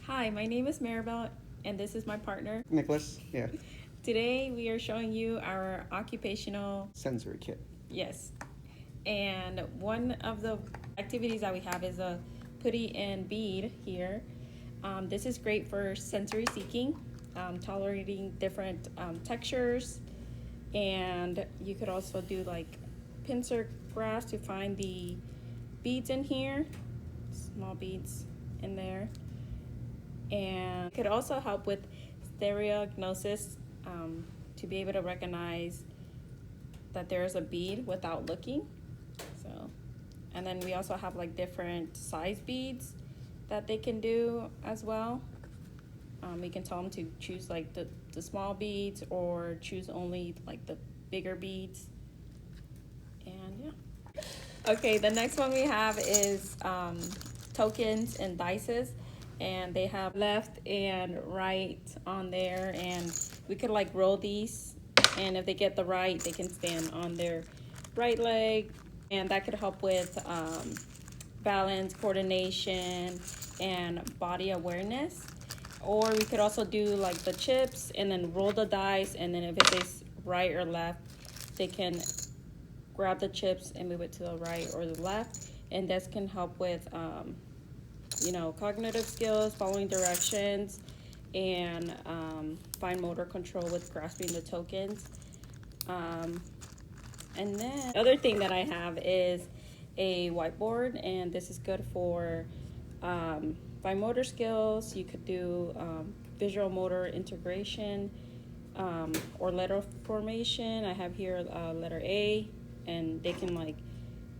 Hi, my name is Maribel, and this is my partner. Nicholas, yeah. Today we are showing you our occupational, Sensory kit. yes. And one of the activities that we have is a putty and bead here. This is great for sensory seeking, tolerating different textures, and you could also do like pincer grasp to find the beads in here, small beads in there. And it could also help with stereognosis, to be able to recognize that there is a bead without looking. So, and then we also have like different size beads that they can do as well. We can tell them to choose like the small beads or choose only like the bigger beads. And yeah. Okay, the next one we have is tokens and dices, and they have left and right on there, and we could like roll these, and if they get the right, they can stand on their right leg, and that could help with balance, coordination, and body awareness. Or we could also do like the chips and then roll the dice, and then if it says right or left, they can grab the chips and move it to the right or the left, and this can help with cognitive skills, following directions, and fine motor control with grasping the tokens. And then the other thing that I have is a whiteboard, and this is good for fine motor skills. You could do visual motor integration, or letter formation. I have here letter A, and they can like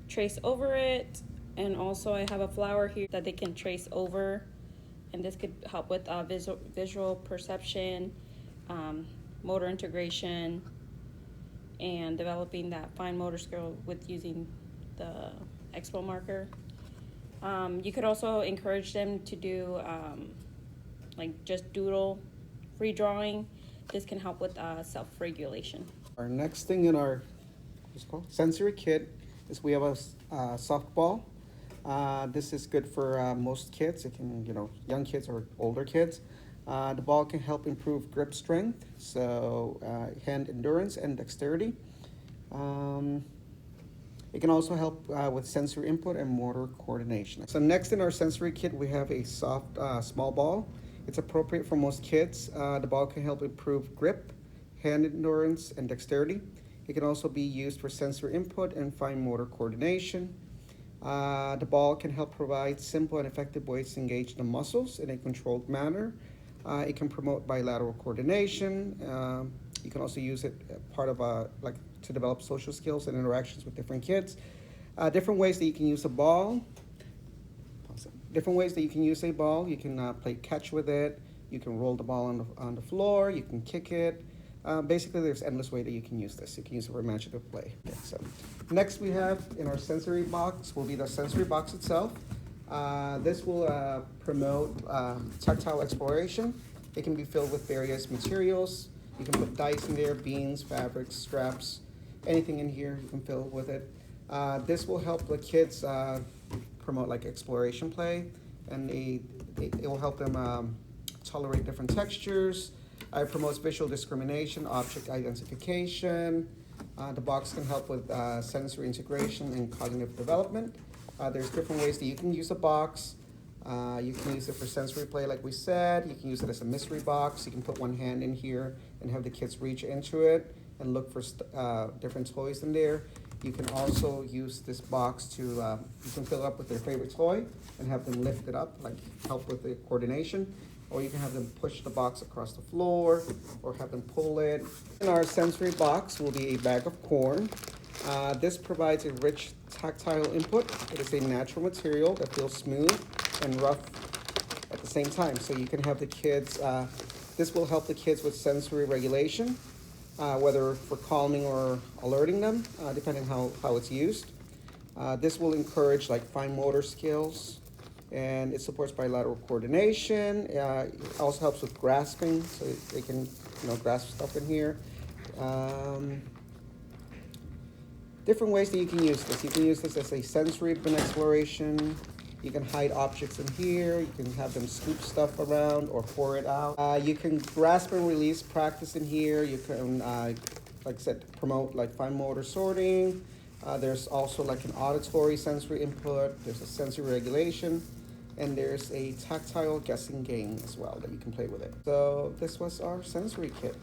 trace over it. And also I have a flower here that they can trace over, and this could help with visual perception, motor integration, and developing that fine motor skill with using the expo marker. You could also encourage them to do like just doodle, free drawing. This can help with self-regulation. Our next thing in our sensory kit is we have a softball. This is good for most kids. It can, young kids or older kids. The ball can help improve grip strength, so hand endurance and dexterity. It can also help with sensory input and motor coordination. So next in our sensory kit, we have a soft small ball. It's appropriate for most kids. The ball can help improve grip, hand endurance, and dexterity. It can also be used for sensory input and fine motor coordination. The ball can help provide simple and effective ways to engage the muscles in a controlled manner. It can promote bilateral coordination. You can also use it part of to develop social skills and interactions with different kids. Different ways that you can use a ball. Different ways that you can use a ball. You can play catch with it. You can roll the ball on the floor. You can kick it. Basically, there's endless way that you can use this. You can use it for imaginative play. Okay, so next we have in our sensory box will be the sensory box itself. This will promote tactile exploration. It can be filled with various materials. You can put dice in there, beans, fabrics, straps, anything in here you can fill with it. This will help the kids promote like exploration play, and it will help them tolerate different textures. It promotes visual discrimination, object identification. The box can help with sensory integration and cognitive development. There's different ways that you can use a box. You can use it for sensory play, like we said. You can use it as a mystery box. You can put one hand in here and have the kids reach into it and look for different toys in there. You can also use this box to, you can fill it up with their favorite toy and have them lift it up, like help with the coordination. Or you can have them push the box across the floor or have them pull it. In our sensory box will be a bag of corn. This provides a rich tactile input. It is a natural material that feels smooth and rough at the same time. So you can have the kids, this will help the kids with sensory regulation, whether for calming or alerting them, depending on how it's used. This will encourage like fine motor skills, and it supports bilateral coordination. It also helps with grasping, so they can grasp stuff in here. Different ways that you can use this. You can use this as a sensory exploration. You can hide objects in here. You can have them scoop stuff around or pour it out. You can grasp and release practice in here. You can, like I said, promote like fine motor sorting. There's also like an auditory sensory input. There's a sensory regulation. And there's a tactile guessing game as well that you can play with it. So this was our sensory kit.